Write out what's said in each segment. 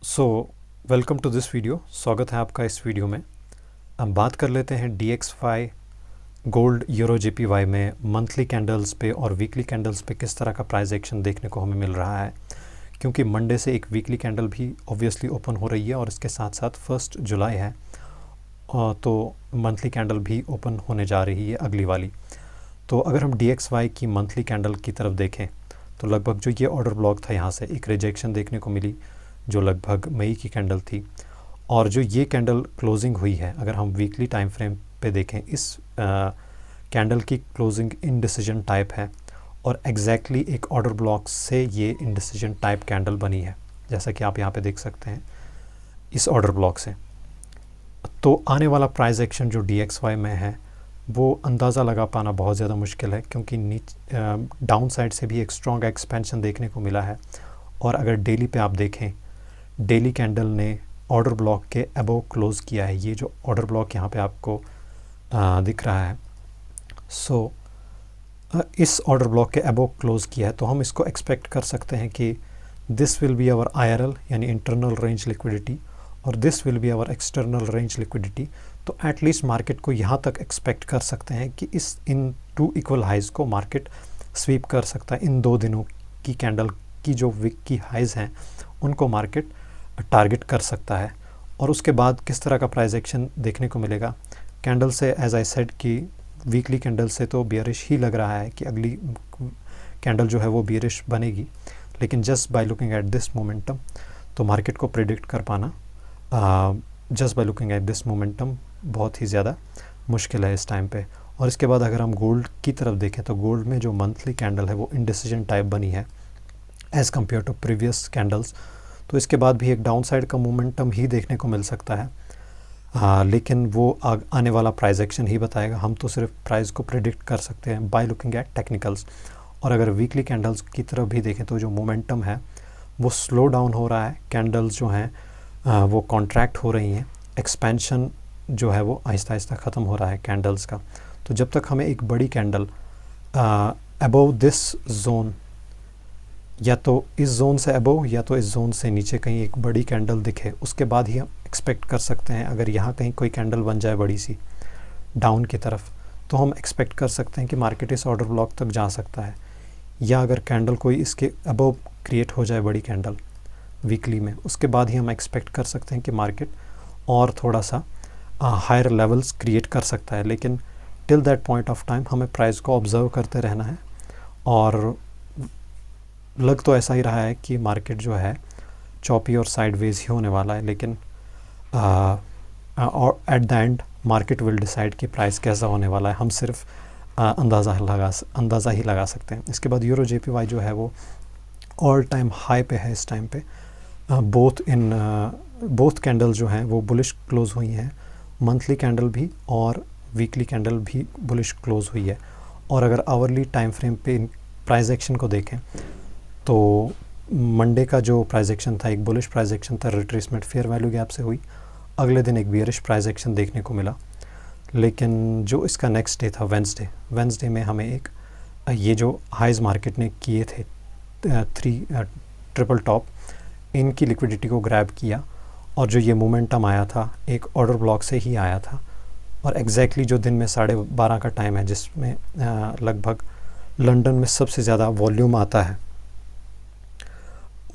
So welcome to this video. स्वागत है आपका इस वीडियो में। हम बात कर लेते हैं DXY गोल्ड यूरो JPY में मंथली कैंडल्स पे और वीकली कैंडल्स पे किस तरह का प्राइस एक्शन देखने को हमें मिल रहा है, क्योंकि मंडे से एक वीकली कैंडल भी ऑब्वियसली ओपन हो रही है और इसके साथ साथ 1 जुलाई है, तो मंथली कैंडल भी ओपन होने जा रही है अगली वाली। तो अगर हम DXY की मंथली कैंडल की तरफ देखें तो लगभग जो ये ऑर्डर ब्लॉक था, यहाँ से एक रिजेक्शन देखने को मिली जो लगभग मई की कैंडल थी, और जो ये कैंडल क्लोजिंग हुई है, अगर हम वीकली टाइम फ्रेम पे देखें, इस कैंडल की क्लोजिंग इनडिसीजन टाइप है और एग्जैक्टली एक ऑर्डर ब्लॉक से ये इनडिसीजन टाइप कैंडल बनी है, जैसा कि आप यहाँ पे देख सकते हैं इस ऑर्डर ब्लॉक से। तो आने वाला प्राइस एक्शन जो DXY में है वो अंदाज़ा लगा पाना बहुत ज़्यादा मुश्किल है, क्योंकि डाउन साइड से भी एक स्ट्रॉन्ग एक्सपेंशन देखने को मिला है। और अगर डेली पे आप देखें, डेली कैंडल ने ऑर्डर ब्लॉक के अबव क्लोज़ किया है। ये जो ऑर्डर ब्लॉक यहाँ पे आपको दिख रहा है, सो इस ऑर्डर ब्लॉक के अबव क्लोज़ किया है, तो हम इसको एक्सपेक्ट कर सकते हैं कि this will be our IRL यानी इंटरनल रेंज लिक्विडिटी, और this will be our external range liquidity. तो एटलीस्ट मार्केट को यहाँ तक एक्सपेक्ट कर सकते हैं कि इन टू इक्वल हाइज़ को मार्केट स्वीप कर सकता है। इन 2 दिनों की कैंडल की जो वीक की हाइज़ हैं उनको मार्केट टारगेट कर सकता है। और उसके बाद किस तरह का प्राइस एक्शन देखने को मिलेगा कैंडल से, एज आई सेड कि वीकली कैंडल से तो बियरिश ही लग रहा है कि अगली कैंडल जो है वो बियरिश बनेगी, लेकिन just by looking at this momentum तो मार्केट को प्रिडिक्ट कर पाना just by looking at this momentum बहुत ही ज़्यादा मुश्किल है इस टाइम पे। और इसके बाद अगर हम गोल्ड की तरफ देखें तो गोल्ड में जो मंथली कैंडल है वो इनडिसीजन टाइप बनी है as compared to previous candles. तो इसके बाद भी एक डाउन साइड का मोमेंटम ही देखने को मिल सकता है, लेकिन वो आने वाला प्राइस एक्शन ही बताएगा। हम तो सिर्फ प्राइस को प्रिडिक्ट कर सकते हैं बाय लुकिंग एट टेक्निकल्स। और अगर वीकली कैंडल्स की तरफ भी देखें तो जो मोमेंटम है वो स्लो डाउन हो रहा है, कैंडल्स जो हैं वो कॉन्ट्रैक्ट हो रही हैं, एक्सपेंशन जो है वो आहिस्ता आहिस्ता ख़त्म हो रहा है कैंडल्स का। तो जब तक हमें एक बड़ी कैंडल अबव दिस जोन, या तो इस जोन से अबव या तो इस जोन से नीचे कहीं एक बड़ी कैंडल दिखे, उसके बाद ही हम एक्सपेक्ट कर सकते हैं। अगर यहाँ कहीं कोई कैंडल बन जाए बड़ी सी डाउन की तरफ, तो हम एक्सपेक्ट कर सकते हैं कि मार्केट इस ऑर्डर ब्लॉक तक जा सकता है। या अगर कैंडल कोई इसके अबव क्रिएट हो जाए बड़ी कैंडल वीकली में, उसके बाद ही हम एक्सपेक्ट कर सकते हैं कि मार्केट और थोड़ा सा हायर लेवल्स क्रिएट कर सकता है। लेकिन till that point of time हमें प्राइस को ऑब्ज़र्व करते रहना है। और लग तो ऐसा ही रहा है कि मार्केट जो है चॉपी और साइडवेज ही होने वाला है, लेकिन और at the end market will decide कि प्राइस कैसा होने वाला है। हम सिर्फ अंदाज़ा ही लगा सकते हैं। इसके बाद यूरो JPY जो है वो ऑल टाइम हाई पे है इस टाइम पे। बोथ कैंडल जो हैं वो बुलिश क्लोज़ हुई हैं, मंथली कैंडल भी और वीकली कैंडल भी बुलिश क्लोज़ हुई है। और अगर आवरली टाइम फ्रेम पे प्राइस एक्शन को देखें तो मंडे का जो प्राइस एक्शन था एक बुलिश प्राइस एक्शन था, रिट्रेसमेंट फेयर वैल्यू गैप से हुई। अगले दिन एक बियरिश प्राइस एक्शन देखने को मिला, लेकिन जो इसका नेक्स्ट डे था वेंसडे में हमें एक ये जो हाइज मार्केट ने किए थे 3 ट्रिपल टॉप, इनकी लिक्विडिटी को ग्रैब किया, और जो ये मोमेंटम आया था एक ऑर्डर ब्लॉक से ही आया था। और एग्जैक्टली जो दिन में 12:30 का टाइम है, जिसमें लगभग लंदन में सबसे ज़्यादा वॉल्यूम आता है,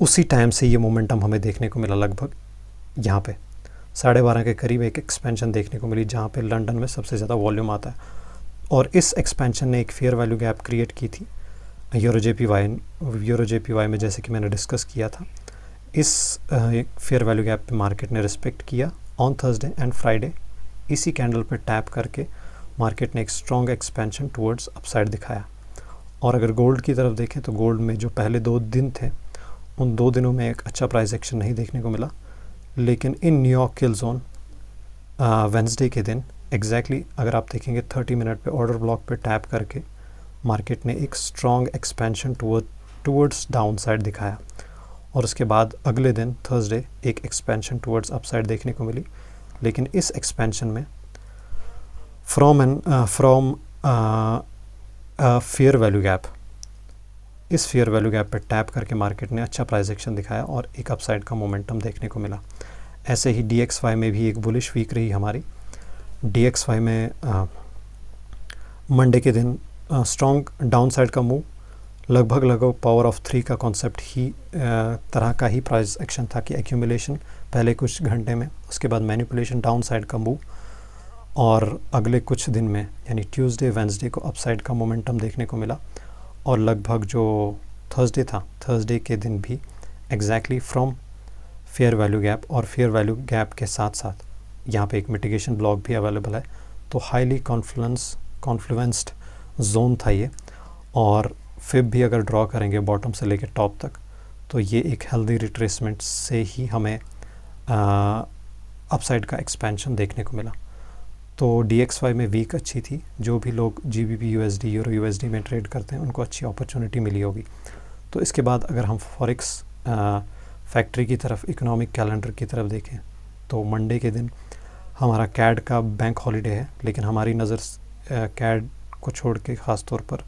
उसी टाइम से ये मोमेंटम हमें देखने को मिला। लगभग यहाँ पे 12:30 के करीब एक एक्सपेंशन देखने को मिली, जहाँ पे लंदन में सबसे ज़्यादा वॉल्यूम आता है। और इस एक्सपेंशन ने एक फेयर वैल्यू गैप क्रिएट की थी यूरो JPY में, जैसे कि मैंने डिस्कस किया था। इस फेयर वैल्यू गैप पे मार्केट ने रिस्पेक्ट किया ऑन थर्सडे एंड फ्राइडे। इसी कैंडल पे टैप करके मार्केट ने एक स्ट्रॉन्ग एक्सपेंशन टुवर्ड्स अपसाइड दिखाया। और अगर गोल्ड की तरफ देखें तो गोल्ड में जो पहले 2 दिन थे, उन 2 दिनों में एक अच्छा प्राइस एक्शन नहीं देखने को मिला, लेकिन in New York kill zone Wednesday के दिन एग्जैक्टली अगर आप देखेंगे 30 मिनट पे ऑर्डर ब्लॉक पे टैप करके मार्केट ने एक strong expansion towards down side दिखाया। और उसके बाद अगले दिन थर्सडे एक एक्सपेंशन टुवर्ड्स अपसाइड देखने को मिली, लेकिन इस एक्सपेंशन में फ्रॉम फेयर वैल्यू गैप इस फेयर वैल्यू गैप पे टैप करके मार्केट ने अच्छा प्राइस एक्शन दिखाया और एक अपसाइड का मोमेंटम देखने को मिला। ऐसे ही DXY में भी एक बुलिश वीक रही हमारी। DXY में मंडे के दिन स्ट्रॉन्ग डाउनसाइड का मूव, लगभग पावर ऑफ 3 का कॉन्सेप्ट ही तरह का ही प्राइस एक्शन था कि एक्यूमुलेशन पहले कुछ घंटे में, उसके बाद मैनिपुलेशन डाउनसाइड का मूव, और अगले कुछ दिन में यानी ट्यूसडे वेंसडे को अपसाइड का मोमेंटम देखने को मिला। और लगभग जो थर्सडे था, थर्सडे के दिन भी exactly from fair value gap, और फेयर वैल्यू गैप के साथ साथ यहाँ पे एक मिटिगेशन ब्लॉक भी अवेलेबल है। तो हाईली कॉन्फ्लुएंस्ड जोन था ये, और फिब भी अगर ड्रॉ करेंगे बॉटम से लेकर टॉप तक तो ये एक हेल्दी रिट्रेसमेंट से ही हमें अपसाइड का एक्सपेंशन देखने को मिला। तो DXY में वीक अच्छी थी। जो भी लोग GBP USD यूरो USD में ट्रेड करते हैं उनको अच्छी अपॉर्चुनिटी मिली होगी। तो इसके बाद अगर हम फॉरेक्स फैक्ट्री की तरफ, इकोनॉमिक कैलेंडर की तरफ देखें तो मंडे के दिन हमारा कैड का बैंक हॉलीडे है, लेकिन हमारी नज़र कैड को छोड़ के ख़ास तौर पर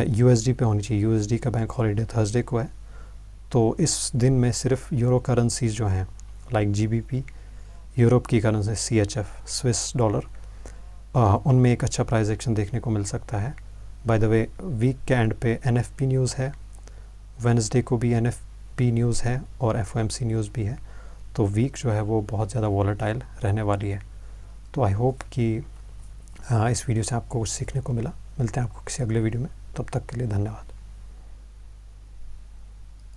USD पे होनी चाहिए। USD का बैंक हॉलीडे थर्सडे को है। तो इस दिन में सिर्फ यूरो करेंसीज जो हैं लाइक GBP, यूरोप की करेंसी CHF, स्विस डॉलर, उनमें एक अच्छा प्राइस एक्शन देखने को मिल सकता है। बाय द वे वीक के एंड पे NFP न्यूज़ है, वेडनेसडे को भी NFP न्यूज़ है और FOMC न्यूज़ भी है। तो वीक जो है वो बहुत ज़्यादा वॉलेटाइल रहने वाली है। तो आई होप कि इस वीडियो से आपको कुछ सीखने को मिला। मिलते हैं आपको किसी अगले वीडियो में, तब तक के लिए धन्यवाद।